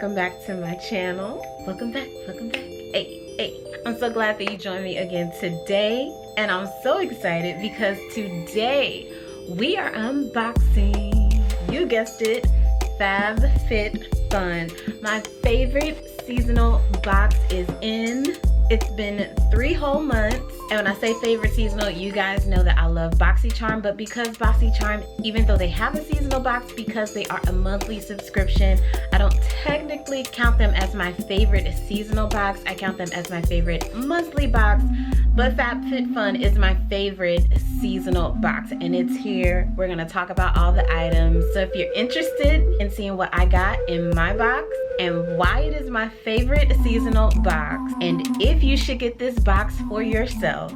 welcome back to my channel. Welcome back, welcome back. Hey. I'm so glad that you joined me again today, and I'm so excited because today we are unboxing, you guessed it, FABFITFUN. My favorite seasonal box is in. It's been 3 whole months, and when I say favorite seasonal, you guys know that I love BoxyCharm, but because BoxyCharm, even though they have a seasonal box, because they are a monthly subscription, I don't technically count them as my favorite seasonal box. I count them as my favorite monthly box, but FABFITFUN is my favorite seasonal box, and it's here. We're gonna talk about all the items. So if you're interested in seeing what I got in my box and why it is my favorite seasonal box, and if you should get this box for yourself,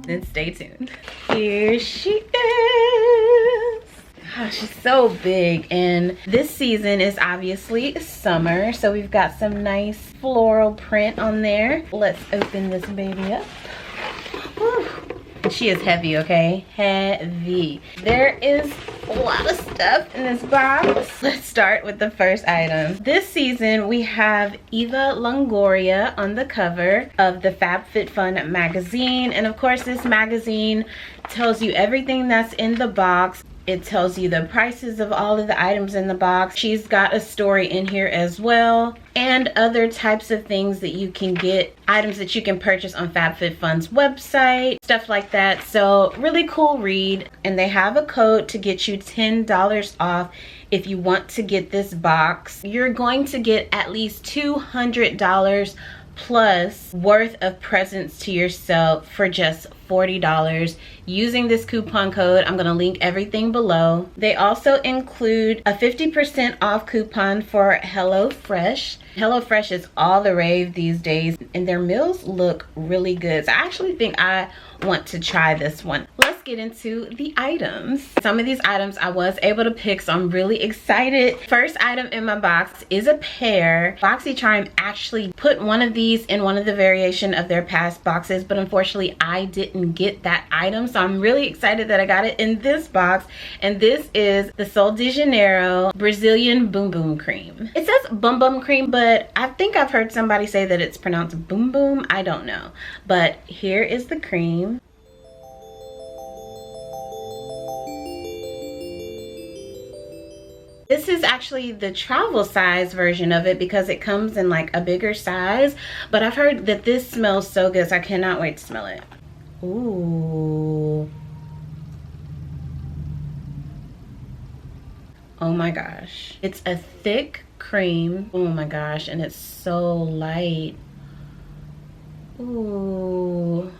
then stay tuned. Here she is. Oh, she's so big, and this season is obviously summer, so we've got some nice floral print on there. Let's open this baby up. Whew. She is heavy, okay? Heavy. There is a lot of stuff in this box. Let's start with the first item. This season, we have Eva Longoria on the cover of the FABFITFUN magazine. And of course, this magazine tells you everything that's in the box. It tells you the prices of all of the items in the box. She's got a story in here as well, and other types of things that you can get, items that you can purchase on FABFITFUN's website, stuff like that. So really cool read, and they have a code to get you $10 off if you want to get this box. You're going to get at least $200 plus worth of presents to yourself for just $40 using this coupon code. I'm gonna link everything below. They also include a 50% off coupon for HelloFresh. HelloFresh is all the rave these days, and their meals look really good. So I actually think I want to try this one. Let's get into the items. Some of these items I was able to pick, so I'm really excited. First item in my box is a pear. BoxyCharm actually put one of these in one of the variation of their past boxes, but unfortunately I didn't get that item, so I'm really excited that I got it in this box. And this is the Sol de Janeiro Brazilian Boom Boom Cream. It says Boom Boom Cream, but I think I've heard somebody say that it's pronounced Boom Boom. I don't know, but here is the cream. This is actually the travel size version of it because it comes in like a bigger size, but I've heard that this smells so good, so I cannot wait to smell it. Ooh. Oh my gosh. It's a thick cream. Oh my gosh, and it's so light. Ooh.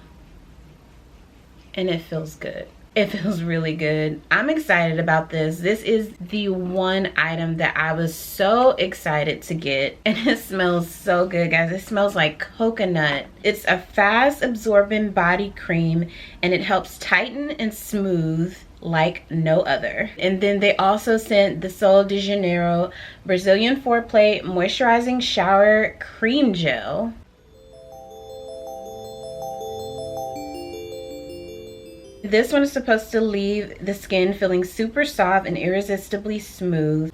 And it feels good. It feels really good. I'm excited about this. This is the one item that I was so excited to get, and it smells so good, guys. It smells like coconut. It's a fast absorbing body cream, and it helps tighten and smooth like no other. And then they also sent the Sol de Janeiro Brazilian Foreplay Moisturizing Shower Cream Gel. This one is supposed to leave the skin feeling super soft and irresistibly smooth.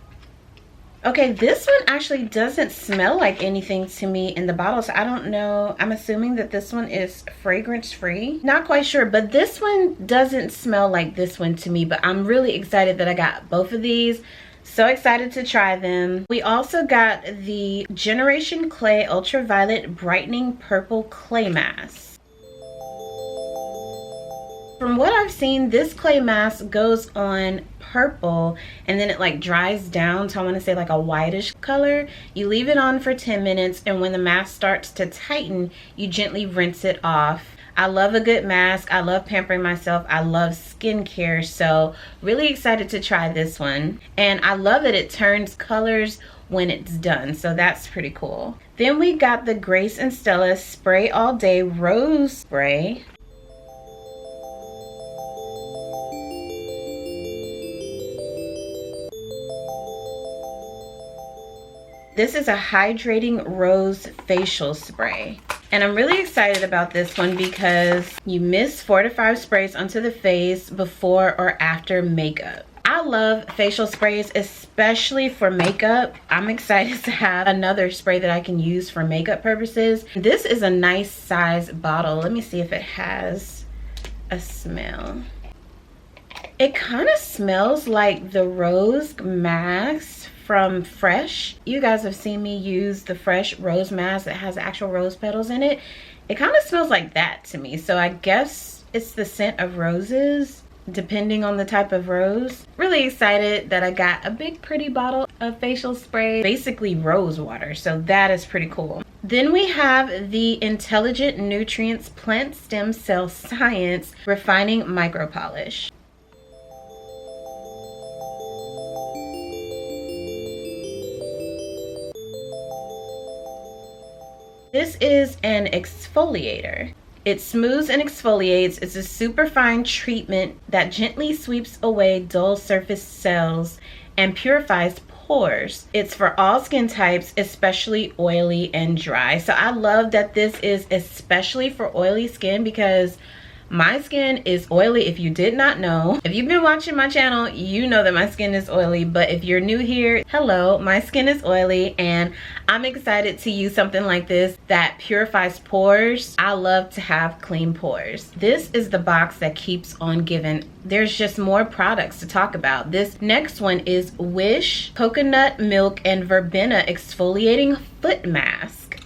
Okay, this one actually doesn't smell like anything to me in the bottle, so I don't know. I'm assuming that this one is fragrance free. Not quite sure, but this one doesn't smell like this one to me, but I'm really excited that I got both of these. So excited to try them. We also got the Generation Clay Ultraviolet Brightening Purple Clay Mask. From what I've seen, this clay mask goes on purple and then it like dries down to, I want to say, like a whitish color. You leave it on for 10 minutes, and when the mask starts to tighten, you gently rinse it off. I love a good mask. I love pampering myself. I love skincare, so really excited to try this one. And I love that it turns colors when it's done, so that's pretty cool. Then we got the Grace and Stella Spray All Day Rose Spray. This is a hydrating rose facial spray. And I'm really excited about this one because you mist 4 to 5 sprays onto the face before or after makeup. I love facial sprays, especially for makeup. I'm excited to have another spray that I can use for makeup purposes. This is a nice size bottle. Let me see if it has a smell. It kind of smells like the rose mask from Fresh. You guys have seen me use the Fresh rose mask that has actual rose petals in it. It kind of smells like that to me. So I guess it's the scent of roses, depending on the type of rose. Really excited that I got a big pretty bottle of facial spray, basically rose water, so that is pretty cool. Then we have the Intelligent Nutrients Plant Stem Cell Science Refining Micro Polish. This is an exfoliator. It smooths and exfoliates. It's a super fine treatment that gently sweeps away dull surface cells and purifies pores. It's for all skin types, especially oily and dry. So I love that this is especially for oily skin because my skin is oily. If you did not know, if you've been watching my channel, you know that my skin is oily. But if you're new here, hello, my skin is oily and I'm excited to use something like this that purifies pores. I love to have clean pores. This is the box that keeps on giving. There's just more products to talk about. This next one is Wish Coconut Milk and Verbena Exfoliating Foot Mask.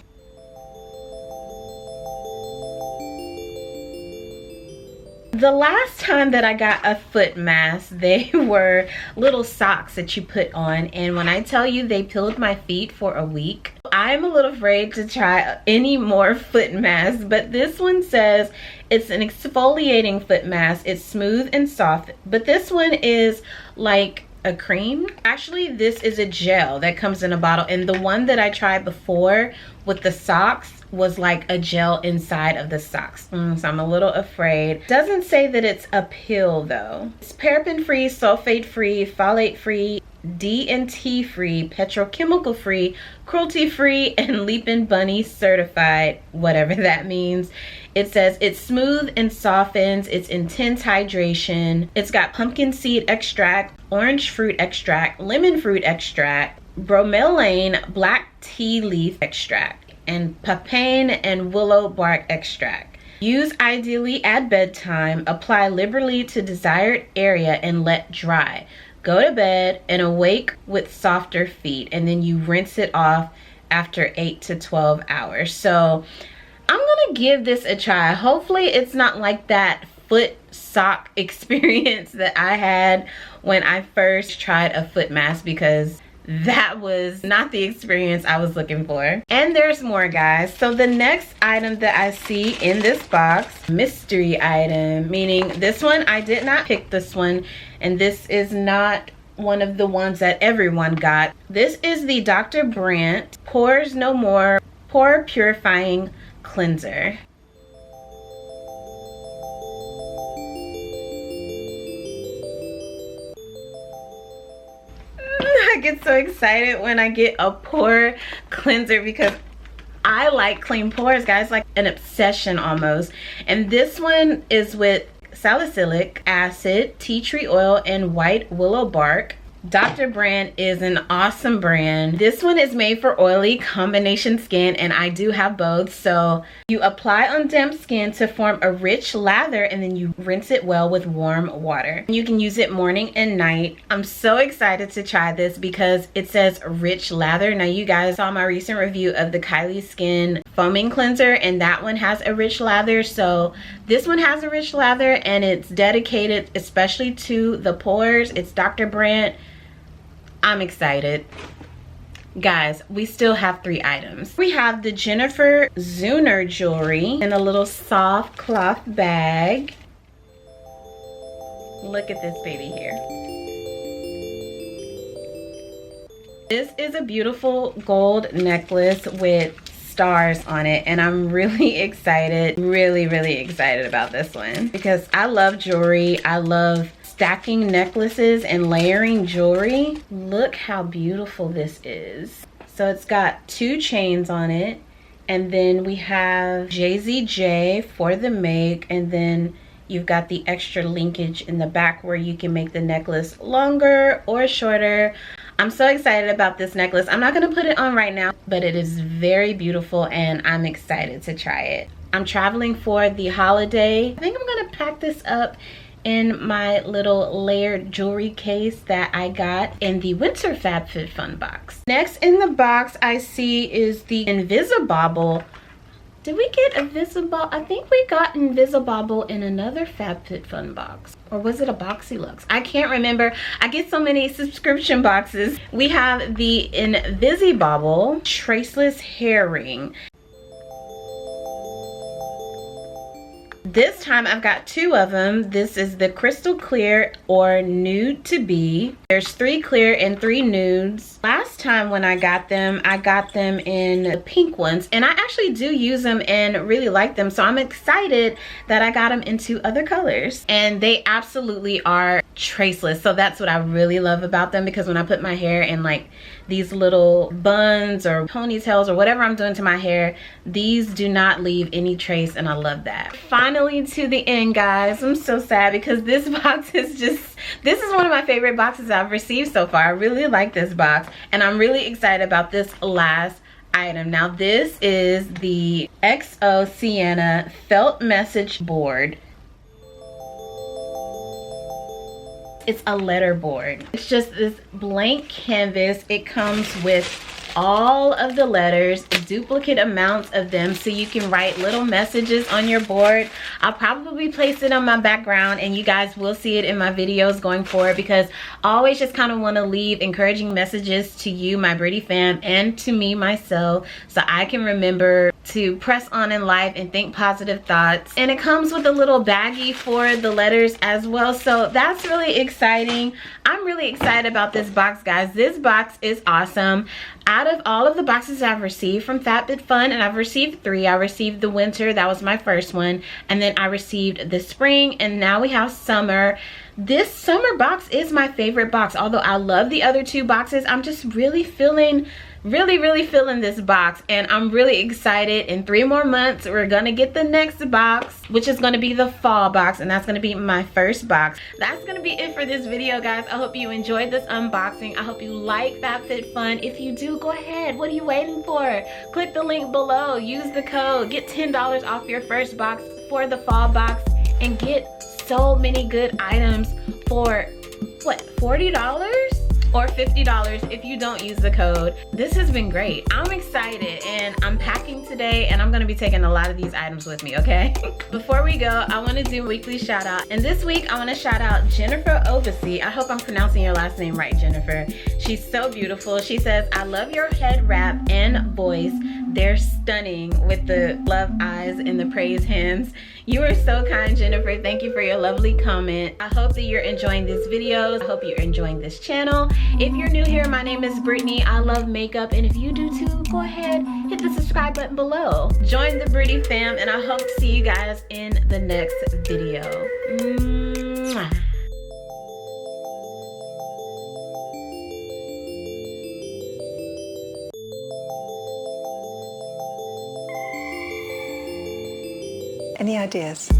The last time that I got a foot mask, they were little socks that you put on, and when I tell you they peeled my feet for a week, I'm a little afraid to try any more foot masks, but this one says it's an exfoliating foot mask. It's smooth and soft, but this one is like a cream. Actually, this is a gel that comes in a bottle, and the one that I tried before with the socks was like a gel inside of the socks. So I'm a little afraid. Doesn't say that it's a pill though. It's paraben free, sulfate free, phthalate free, D&T free, petrochemical free, cruelty free, and Leap and Bunny certified, whatever that means. It says it's smooth and softens, it's intense hydration, it's got pumpkin seed extract, orange fruit extract, lemon fruit extract, bromelain black tea leaf extract, and papain and willow bark extract. Use ideally at bedtime, apply liberally to desired area and let dry. Go to bed and awake with softer feet, and then you rinse it off after 8 to 12 hours. So I'm gonna give this a try. Hopefully it's not like that foot sock experience that I had when I first tried a foot mask, because that was not the experience I was looking for. And there's more, guys. So the next item that I see in this box, mystery item, meaning this one, I did not pick this one, and this is not one of the ones that everyone got. This is the Dr. Brandt Pores No More Pore Purifying Cleanser. I get so excited when I get a pore cleanser because I like clean pores, guys, like an obsession almost. And this one is with salicylic acid, tea tree oil, and white willow bark. Dr. Brandt is an awesome brand. This one is made for oily combination skin, and I do have both. So you apply on damp skin to form a rich lather, and then you rinse it well with warm water. You can use it morning and night. I'm so excited to try this because it says rich lather. Now you guys saw my recent review of the Kylie Skin foaming cleanser, and that one has a rich lather. So this one has a rich lather, and it's dedicated especially to the pores. It's Dr. Brandt. I'm excited. Guys, we still have 3 items. We have the Jennifer Zuner jewelry in a little soft cloth bag. Look at this baby here. This is a beautiful gold necklace with stars on it, and I'm really excited, really excited about this one because I love jewelry. I love stacking necklaces and layering jewelry. Look how beautiful this is. So it's got 2 chains on it, and then we have JZJ for the make, and then You've got the extra linkage in the back where you can make the necklace longer or shorter. I'm so excited about this necklace. I'm not gonna put it on right now, but it is very beautiful and I'm excited to try it. I'm traveling for the holiday. I think I'm gonna pack this up in my little layered jewelry case that I got in the winter FabFitFun box. Next in the box I see is the Invisibobble. Did we get Invisibobble? I think we got Invisibobble in another FabFitFun box. Or was it a BoxyLuxe? I can't remember. I get so many subscription boxes. We have the Invisibobble Traceless Hair Ring. This time I've got two of them. This is the Crystal Clear or Nude to Be. There's 3 clear and 3 nudes. Last time when I got them in the pink ones. And I actually do use them and really like them. So I'm excited that I got them in 2 other colors. And they absolutely are traceless. So that's what I really love about them, because when I put my hair in like these little buns or ponytails or whatever I'm doing to my hair, these do not leave any trace, and I love that. Finally to the end, guys. I'm so sad because this box is just, this is one of my favorite boxes I've received so far. I really like this box and I'm really excited about this last item. Now this is the XO Sienna Felt Message Board. It's a letter board. It's just this blank canvas. It comes with all of the letters, duplicate amounts of them, so you can write little messages on your board. I'll probably place it on my background and you guys will see it in my videos going forward, because I always just kind of want to leave encouraging messages to you, my Britty fam, and to me myself, so I can remember to press on in life and think positive thoughts. And it comes with a little baggie for the letters as well, so that's really exciting. I'm really excited about this box, guys. This box is awesome. Out of all of the boxes I've received from FabFitFun, and I've received 3. I received the winter, that was my first one, and then I received the spring, and now we have summer. This summer box is my favorite box. Although I love the other 2 boxes, I'm just really feeling this box, and I'm really excited. In 3 more months we're gonna get the next box, which is gonna be the fall box, and that's gonna be my first box. That's gonna be it for this video, guys. I hope you enjoyed this unboxing. I hope you like FabFitFun. If you do, go ahead, what are you waiting for? Click the link below, use the code, get $10 off your first box for the fall box, and get so many good items for what, $40 or $50 if you don't use the code. This has been great. I'm excited and I'm packing today, and I'm gonna be taking a lot of these items with me, okay? Before we go, I wanna do a weekly shout out. And this week I wanna shout out Jennifer Ovesi. I hope I'm pronouncing your last name right, Jennifer. She's so beautiful. She says, I love your head wrap and voice. They're stunning with the love eyes and the praise hands. You are so kind, Jennifer. Thank you for your lovely comment. I hope that you're enjoying these videos. I hope you're enjoying this channel. If you're new here, my name is Brittany. I love makeup, and if you do too, go ahead, hit the subscribe button below. Join the Britty fam, and I hope to see you guys in the next video. Mwah. Any ideas?